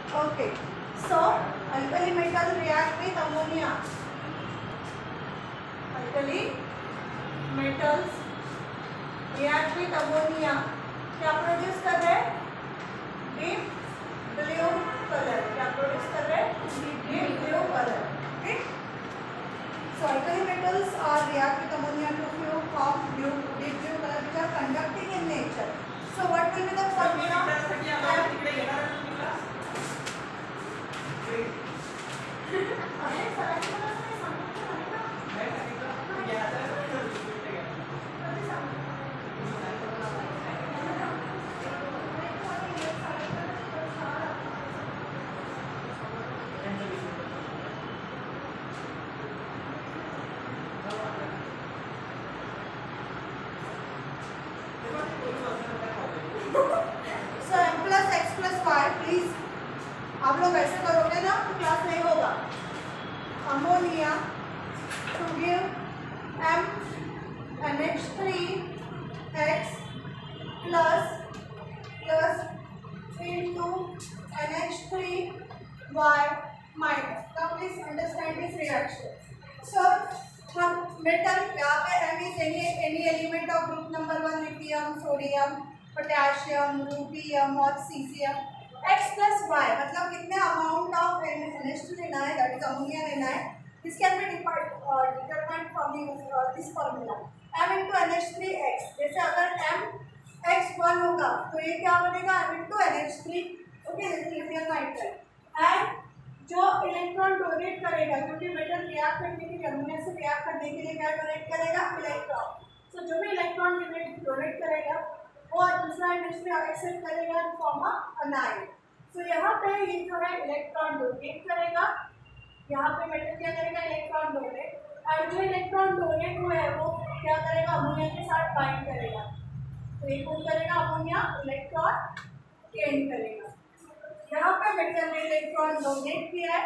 Okay, so alkali metal react with ammonia. Alkali metals react with ammonia. क्या produce कर रहे हैं? Deep blue colour. क्या produce कर रहे हैं? Deep blue colour. Okay. So alkali metals are react with ammonia to form deep blue color which are conducting in nature. So what will be the formula? So m plus x plus y, please आप लोग ऐसे करोगे ना तो class नहीं होगा. Ammonia to give m NH3x plus into NH3y minus. Now please understand this reaction. So हम metal यहाँ पे m is any element of group number 1 lithium, sodium, potassium, rubidium और सीजियम. x plus y मतलब कितने amount of NH2 लेना है, that is ammonia लेना है. This can be determined from this formula m into NH3x. जैसे अगर m x1 होगा तो ये क्या बनेगा m into NH3. Okay, lithium nitride. And जो इलेक्ट्रॉन डोनेट करेगा, क्योंकि मेटल रिएक्ट करने के लिए अमोनिया से रिएक्ट करने के लिए क्या डोनेट करेगा? इलेक्ट्रॉन. सो जो भी इलेक्ट्रॉन डोनेट करेगा वो दूसरा इंडस्ट्री एक्सेप्ट करेगा फॉर्म ऑफ अनाइन. सो यहाँ पे ये जो है इलेक्ट्रॉन डोनेट करेगा, यहाँ पे मेटल क्या करेगा? Electron donate. और जो इलेक्ट्रॉन डोनेट हुआ है वो क्या करेगा? अमोनिया के साथ बाइंड करेगा. तो ये कौन करेगा? अमोनिया इलेक्ट्रॉन गेन करेगा. यहाँ पे मेटल ने इलेक्ट्रॉन डोनेट किया है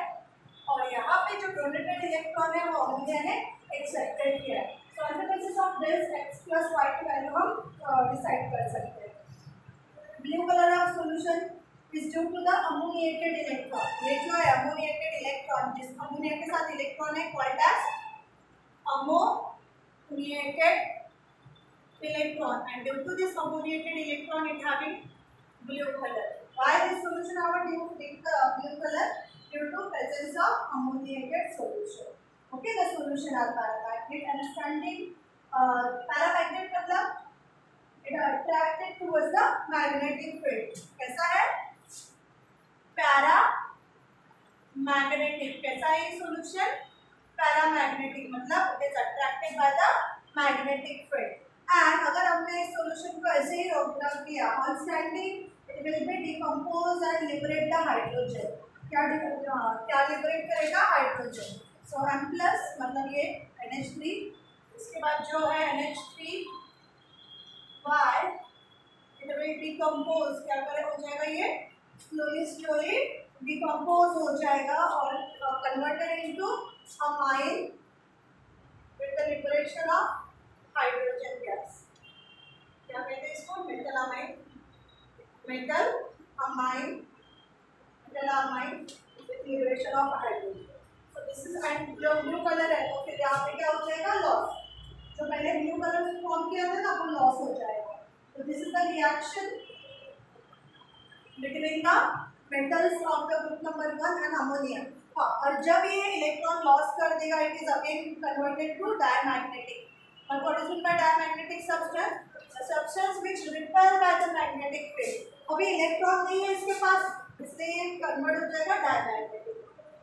और यहाँ पे जो डोनेटेड इलेक्ट्रॉन है वो अमोनिया ने एक्सेप्टेड किया है. So on the basis of this x plus y की वैल्यू हम डिसाइड कर सकते हैं. Blue colour of solution is due to the ammoniated electron. ये जो है अमोनिएटेड इलेक्ट्रॉन, जिस अमोनिया के साथ इलेक्ट्रॉन है called as ammoniated electron. And due to this ammoniated electron it having blue colour. Why this solution our blue color? Due to presence of ammoniated solution. Okay, the solution are paramagnetic. Understanding paramagnetic मतलब it attracted towards the magnetic field. कैसा है? Paramagnetic. कैसा है ये solution? Paramagnetic मतलब it is attracted by the magnetic field. And अगर हमने इस solution को ऐसे ही रख दिया on standing, it will be decompose and liberate the hydrogen. क्या liberate करेगा? हाइड्रोजन. सो m प्लस मतलब ये NH3, इसके बाद जो है NH3y इट विल डिकम्पोज. क्या करे? हो जाएगा ये स्लोली डिकम्पोज हो जाएगा और converted into amine with the liberation of hydrogen gas. क्या कहते हैं इसको? Metal amine with liberation of hydrogen. So this is and blue color है तो फिर यहाँ पे क्या हो जाएगा? लॉस. जो पहले ब्लू कलर में फॉर्म किया था ना वो लॉस हो जाएगा. तो this is the reaction between the metals of the group number 1 and ammonia. हाँ, और जब ये इलेक्ट्रॉन लॉस कर देगा it is again converted to diamagnetic. और what is mean by diamagnetic substance? Substance which repel by the magnetic field. अभी electron नहीं है इसके पास, इसलिए कन्वर्ट हो जाएगा डायमैग्नेटिक.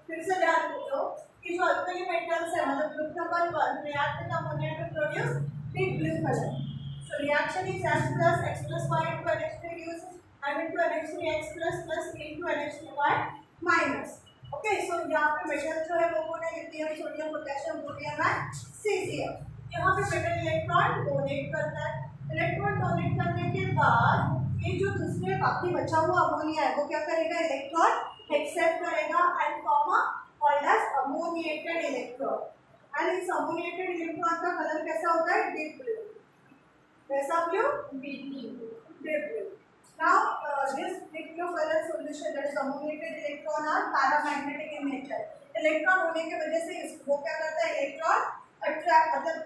फिर से ध्यान दो कि जो अल्कली मेटल्स है मतलब group number 1 react with ammonia to produce deep blue colour. So reaction is m plus x plus y into NH3 reduces m into NH3x plus into NH3y minus. Okay, so यहाँ पे metal जो है वो कौन है? Lithium, sodium, potassium, rubidium and caesium. यहाँ पे metal electron donate करता है. इलेक्ट्रॉन डोनेट करने के बाद ये जो दूसरे बाकी बचा हुआ अमोनिया है वो क्या करेगा? इलेक्ट्रॉन एक्सेप्ट करेगा and form a called as ammoniated electron. And इस अमोनिएटेड इलेक्ट्रॉन का कलर कैसा होता है? Deep blue. कैसा blue? Deep blue. Now, this nucleophilus solution, that is ammoniated electron, are paramagnetic in nature. Electron होने की वजह से वो क्या करता है, इलेक्ट्रॉन अट्रैक्ट मतलब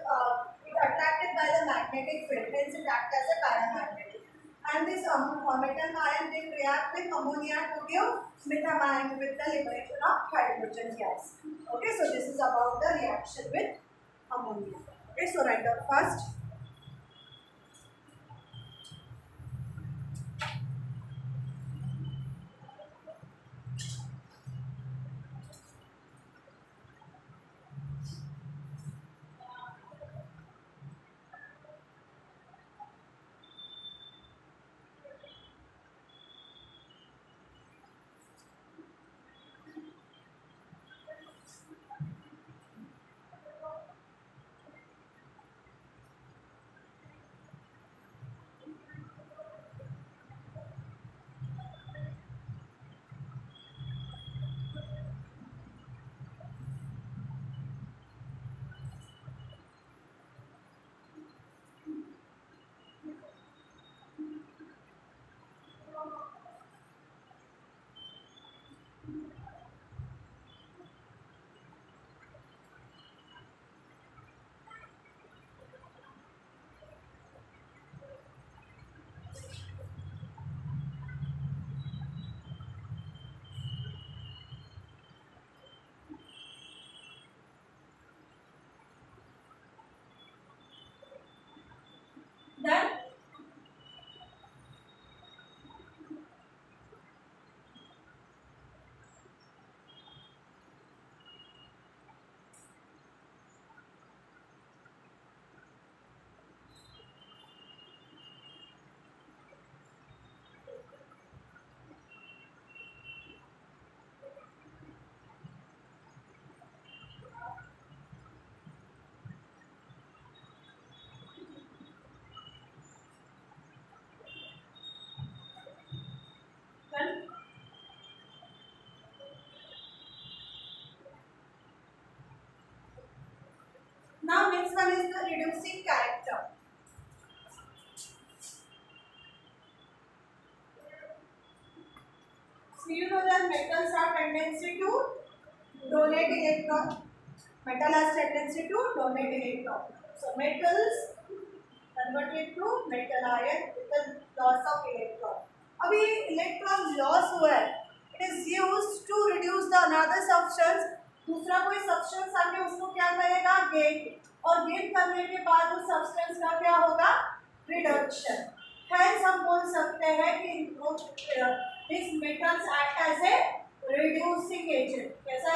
attracted by the magnetic field, hence it acts as a paramagnetic. And this metal ion will react with ammonia to give methylamine with the liberation of hydrogen gas. Okay, so this is about the reaction with ammonia. Okay, so write down first. Then now next one is the reducing character. So you know that metals have tendency to donate electron. Metal has tendency to donate electron. So metals converted to metal ion with the loss of electron. अभी electron loss हुआ है. It is used to reduce the another substance. दूसरा कोई substance आके उसको क्या करेगा, gain, और गेन करने के बाद उस सब्सटेंस का क्या होगा, रिडक्शन. हेंस हम बोल सकते हैं कि this metals act as a reducing agent. कैसा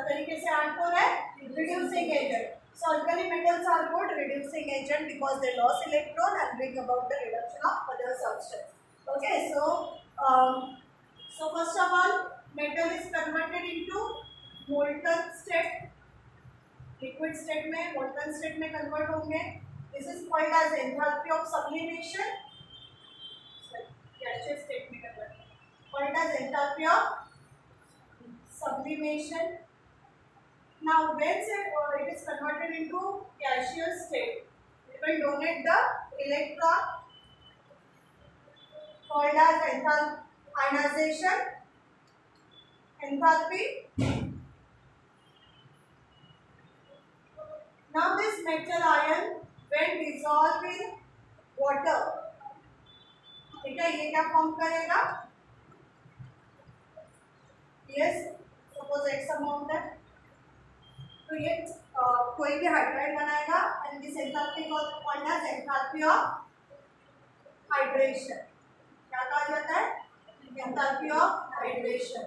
तरीके से एक्ट हो रहा है, reducing agent. So alkali metals are good reducing agent because they lost electron and bring about the reduction of other substance. Okay, so first of all, metal is converted into molten state. Liquid state में molten state में convert होंगे. This is called as enthalpy of sublimation. Gaseous state में convert. Called as enthalpy of sublimation. Now, when it is converted into gaseous state, it will donate the electron, called as ionization, enthalpy. Now, this metal ion, when dissolved in water, ठीक है, ये क्या form करेगा? Yes, suppose X amount है. तो ये कोई भी हाइड्राइड बनाएगा and this enthalpy called as enthalpy of hydration. क्या कहा जाता है, एंथैल्पी ऑफ हाइड्रेशन.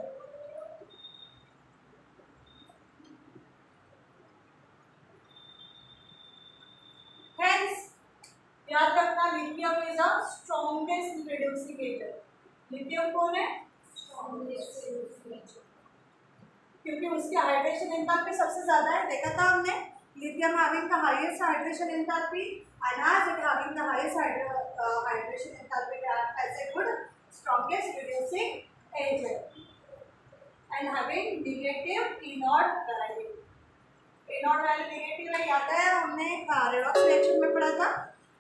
हेंस याद रखना, lithium is a strongest reducing agent. Lithium कौन है, स्ट्रॉन्गेस्ट रिड्यूसिंग एजेंट, क्योंकि उसकी हाइड्रेशन एंथैल्पी सबसे ज्यादा है. देखा था हमने, lithium having the highest hydration enthalpy and as it having the highest hydration enthalpy as a good strongest reducing agent and having negative E nought value. E nought value negative है, याद है हमने रेडॉक्स रिएक्शन में पढ़ा था.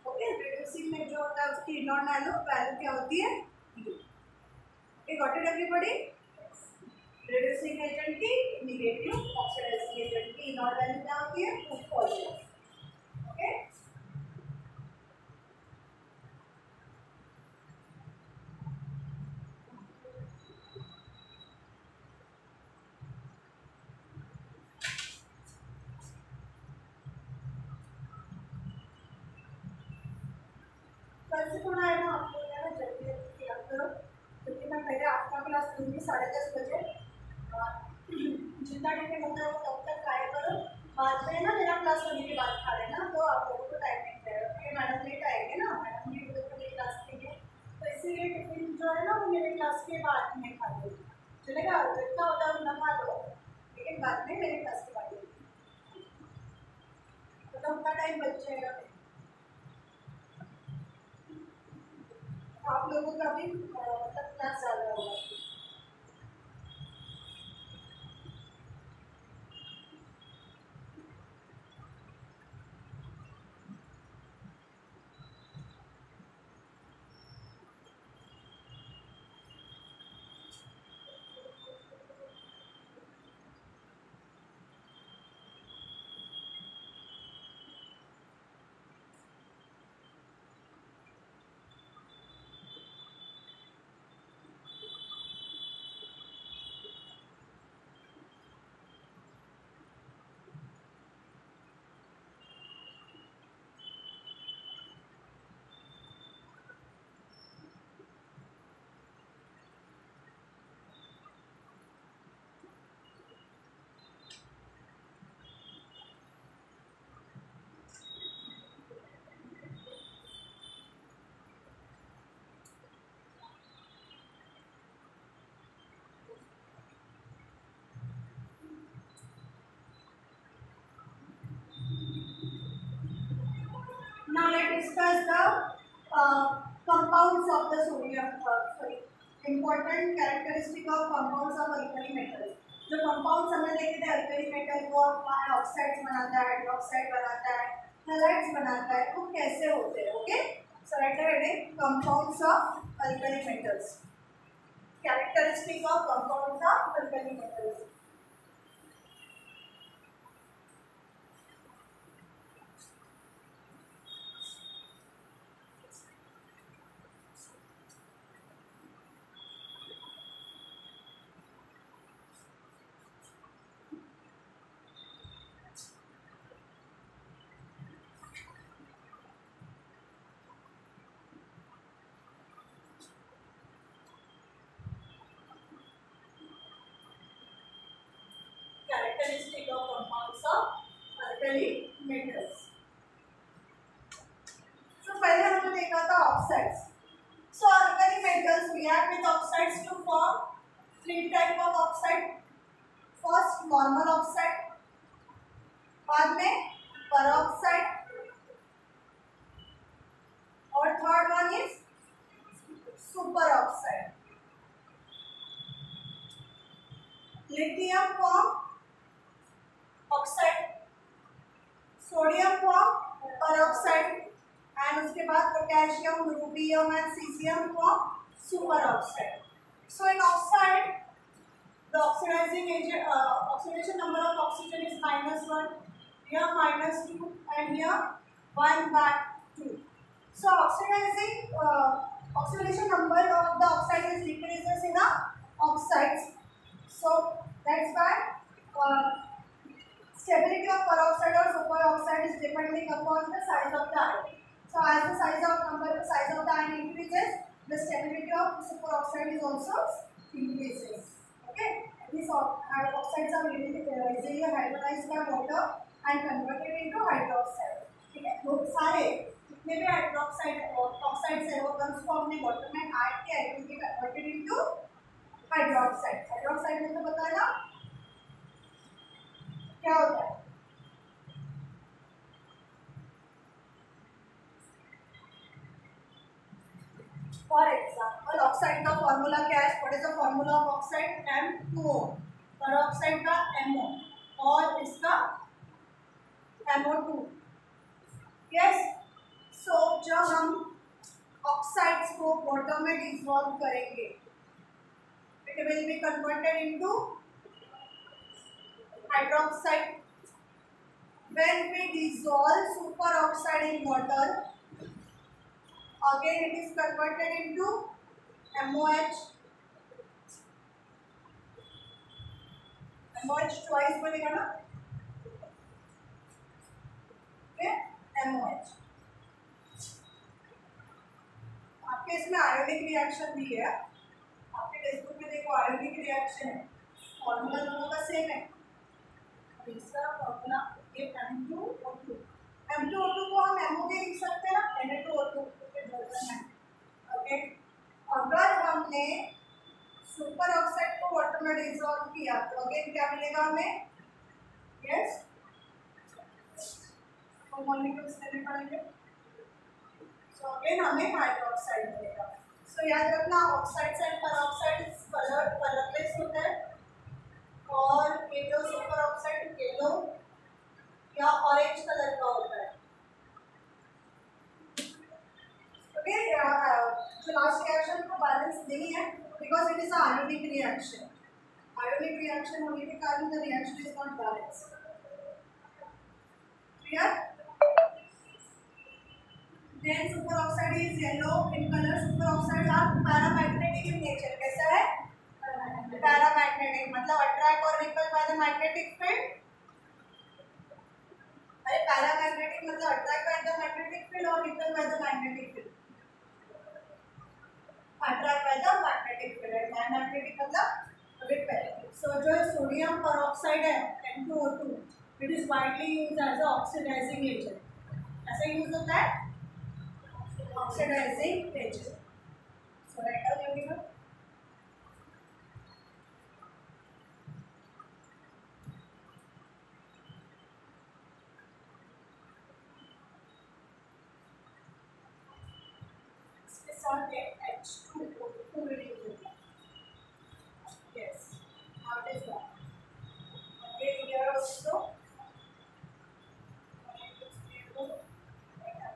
ओके, रिड्यूसिंग में जो होता है T नॉट नैनो वैल्यू क्या होती है U। Got it everybody. Reducing agent की नेगेटिव, ऑक्सीडाइजिंग एजेंट की नॉट वैल्यू क्या होती है पॉजिटिव। ओके कल से थोड़ा है ना आप लोग है ना जल्दी जल्दी याद करो, क्योंकि मैं पहले आपका क्लास लूँगी 10:30 बजे। जितना टिफिन होता है वो तब तक खाया करो, बाद में ना मेरा क्लास होने के बाद खा लेना, तो आप लोगों को टाइम नहीं रहेगा, क्योंकि मैडम लेट आएंगे ना, मैडम भी मेरी क्लास के लिए, तो इसीलिए टिफिन जो है ना वो मेरे क्लास के बाद में खा लो, चलेगा। जितना होता है उतना खा लो, लेकिन बाद में मेरे क्लास के बाद तो उतना टाइम बच जाएगा। आप लोगों का भी मतलब क्लास ज़्यादा होगा। Now let's discuss the compounds of the sodium. Important characteristic of compounds of alkali metals. जो compounds हमने देखे थे alkali metal वो ऑक्साइड्स बनाता है, हाइड्रोक्साइड बनाता है, हैलाइड्स बनाता है, वो कैसे होते हैं? Okay, so right heading compounds of alkali metals. Characteristic of compounds of alkali metals. Characteristic of compounds of alkali metals. So पहले हमने देखा था oxides. So alkali metals react with oxides to form three type of oxide. First normal oxide, बाद में peroxide, और third one is superoxide. Lithium form oxide, sodium form peroxide, and उसके बाद potassium, rubidium and caesium form super oxide. So in oxide the oxidising agent oxidation number of oxygen is -1, here -2 and here 1/2. So oxidation number of the oxide is decreases in the oxides. So that's why stability of peroxide or superoxide is depending upon the size of the ion. So as the size of the ion increases, the stability of superoxide is also increases. Okay, these oxides are easily hydrolyzed by water and converted into hydroxide. ठीक है, बहुत सारे जितने भी hydroxide oxides है वो कम को हमने वाटर में ऐड किया है, क्योंकि कन्वर्टेड इनटू हाइड्रोक्साइड. हाइड्रोक्साइड में तो पता है ना क्या होता है? फॉर एग्जाम्पल ऑक्साइड का फॉर्मूला क्या है? What is the formula of oxide? M2O. Peroxide का MO और इसका MO2. यस, सो जब हम ऑक्साइड्स को वाटर में डिसॉल्व करेंगे, it will be converted into hydroxide. When we dissolve superoxide in water, again it is converted into MOH. MOH twice बनेगा ना, MOH. आपके इसमें आयोनिक रिएक्शन भी है, आपके टेक्स्ट बुक में देखो आयोनिक रिएक्शन है, फॉर्मूला दोनों का सेम है. इसका फॉर्मूला ये M2O2. M2O2 को हम MO भी लिख सकते हैं ना, Na2O2. ओके, अगर हमने सुपर ऑक्साइड को वाटर में डिसॉल्व किया तो अगेन क्या मिलेगा हमें? यस, तो मॉलिक्यूल्स लेने पड़ेंगे. सो अगेन हमें हाइड्रोक्साइड मिलेगा. सो याद रखना, ऑक्साइड्स एंड पेरोक्साइड कलरलेस होता है, और ये जो सुपर ऑक्साइड येलो या ऑरेंज कलर का होता है. ओके, जो लास्ट रिएक्शन को बैलेंस नहीं है because it is ionic reaction. Ionic reaction होने के कारण the reaction is not balance. Clear? Then super oxide is yellow in colour. Super oxide are paramagnetic in nature. कैसा है? पैरामैग्नेटिक, मतलब अट्रैक्ट और repel by the magnetic field. अरे paramagnetic मतलब attract by the magnetic field और repel by the magnetic field. Attract by the magnetic field, magnetic मतलब repel. So जो sodium peroxide है N2O2, it is widely used as a oxidising agent. ऐसा use होता है oxidising agent. So right down everyone. H2O2 reduce. Yes, how it is that? Okay, here also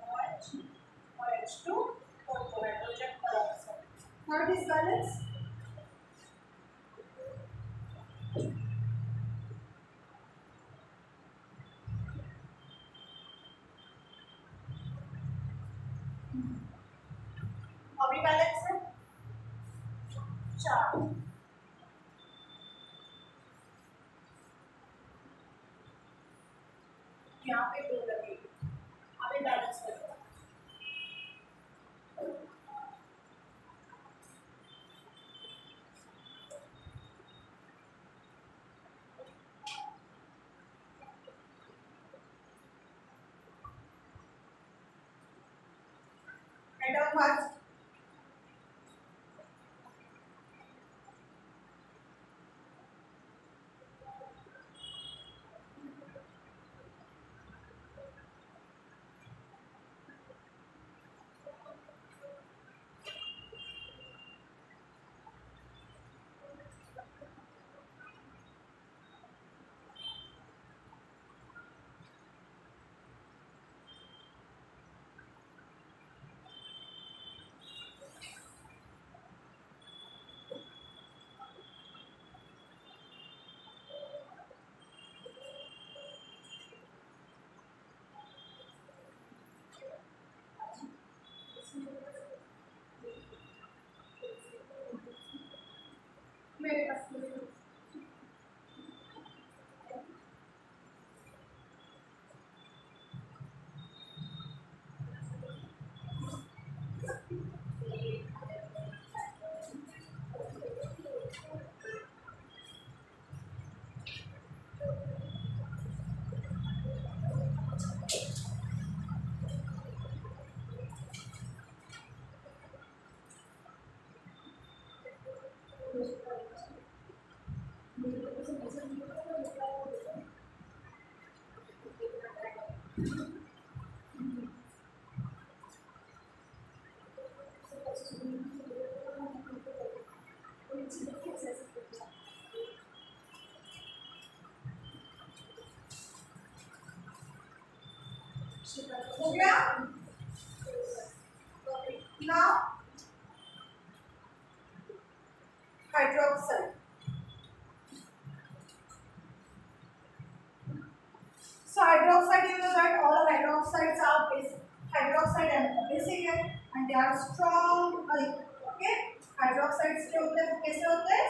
MOH or H2O2, hydrogen peroxide. How it is balanced? अभी balance है 4. यहाँ पे 2 लगेगी. अभी balance करेगा. एटॉम मास मेरे पास हो गया. now hydroxide. So hydroxide, you know that all hydroxides are basic. Hydroxide and basic है and they are strong. Okay, hydroxides के होते हैं कैसे होते हैं?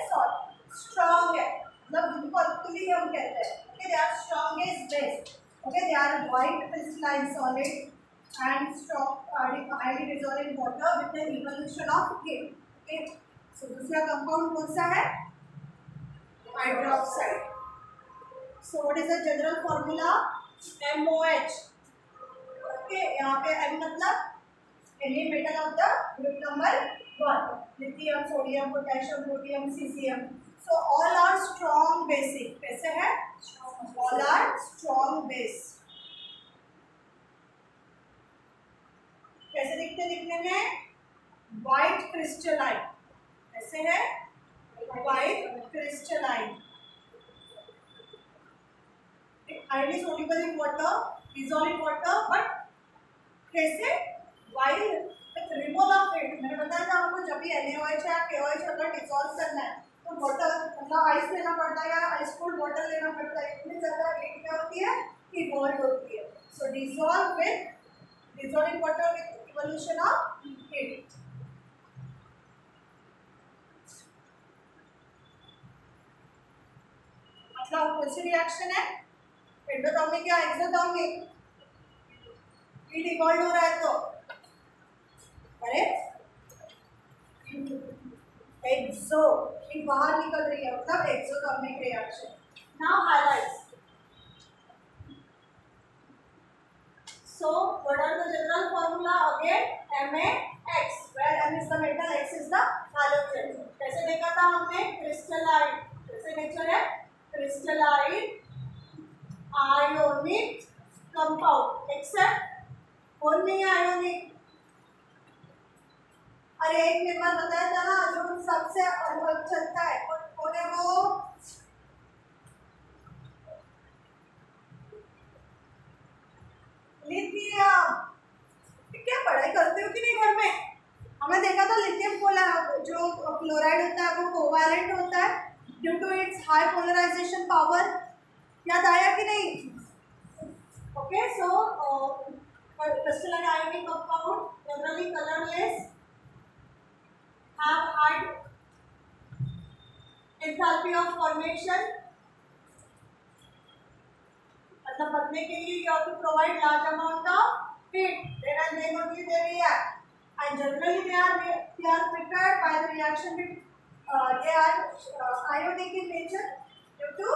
Strong है, मतलब उनको अल्कली हम कहते हैं. Okay, they are strongest base. Okay, they are white crystalline solid and strong, highly dissolved in water with the evolution of heat. Okay, so दूसरा compound कौन सा है? Hydroxide. So what is the general formula? MOH. Okay, यहाँ पे M मतलब any metal of the group number 1. Lithium, sodium, potassium, rhodium, cesium. So all are strong basic. कैसे है? All are strong base. कैसे दिखते दिखने में? White crystalline. कैसे है? White crystalline. Highly soluble in water, dissolved in water, but कैसे? While with removal of it, मैंने बताया था आपको जब भी NaOH या KOH अगर डिसॉल्व करना है तो वाटर मतलब आइस लेना पड़ता है या आइस कोल्ड वाटर लेना पड़ता है. इतनी ज़्यादा हीट क्या होती है? इवॉल्व होती है. So dissolve in water with evolution of heat. मतलब कौन सी रिएक्शन है? एंडोथर्मिक या एक्सोथर्मिक? हीट इवॉल्व हो रहा है तो अरे एक्सो हीट बाहर निकल रही है मतलब exothermic reaction. Now highlights. So what are the general formula again? MaX, where M is the metal, X is the halogen. कैसे देखा था हमने? क्रिस्टलाइन. कैसे नेचर है? Crystalline ionic compound. एक्सेप्ट कौन नहीं है आयोनिक? अरे एक निर्माण बताया था ना जो सबसे अलग चलता है. कौन है वो? लिथियम. क्या पढ़ाई करते हो कि नहीं घर में? हमने देखा था लिथियम जो क्लोराइड होता है वो कोवैलेंट होता है due to its high polarisation power. याद आया कि नहीं? Okay, so crystalline ionic compound generally colorless, have high enthalpy of formation. मतलब बनने के लिए you have to provide large amount of heat. Then only they react. And generally they are prepared by the reaction with they are ionic in nature due to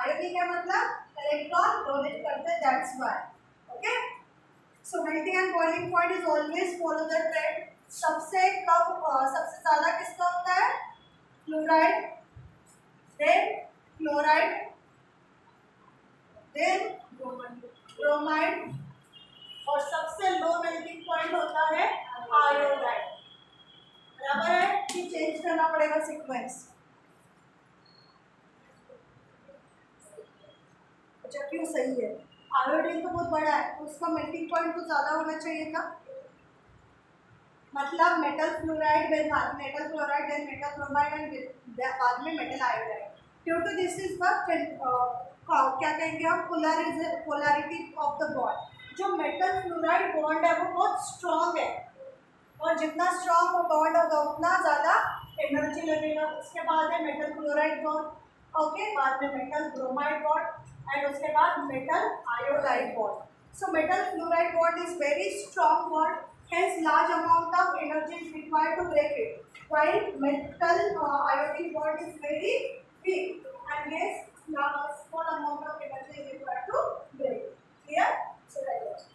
ionic है मतलब electron donate करते हैं. That's why. Okay. So melting and boiling point is always follow the trend. सबसे ज़्यादा किसका होता है? Fluoride, then chloride, then bromide और सबसे लो मेल्टिंग पॉइंट होता है आयोडाइड. बराबर है कि चेंज करना पड़ेगा सीक्वेंस? अच्छा, क्यों सही है? आयोडीन तो बहुत बड़ा है तो उसका मेल्टिंग पॉइंट तो ज़्यादा होना चाहिए था. मतलब metal fluoride then metal chloride then metal bromide and बाद में metal iodide. Due to this is the क्या कहेंगे हम? Polarity of the bond. जो मेटल फ्लोराइड बॉन्ड है वो बहुत स्ट्रॉन्ग है और जितना स्ट्रॉन्ग वो बॉन्ड होगा उतना ज़्यादा एनर्जी लगेगा. उसके बाद है मेटल क्लोराइड बॉन्ड. ओके, बाद में मेटल ब्रोमाइड बॉन्ड एंड उसके बाद metal iodide bond. So metal fluoride bond is very strong bond. Hence, large amount of energy is required to break it. While metal iodine bond is very weak, and hence small amount of energy is required to break it. Clear? So that is.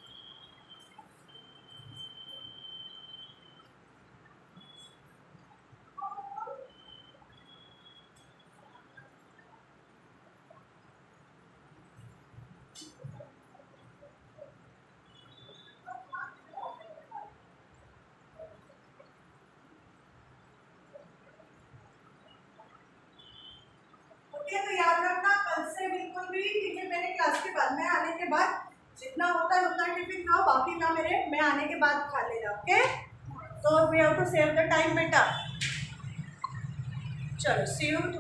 तो याद रखना कल से बिल्कुल भी teacher मेरे class के बाद में आने के बाद जितना होता है उतना टिफिन खाओ, बाकी का मैं आने के बाद खा लेना। ओके, तो we have to save the time बेटा। चलो सी यू।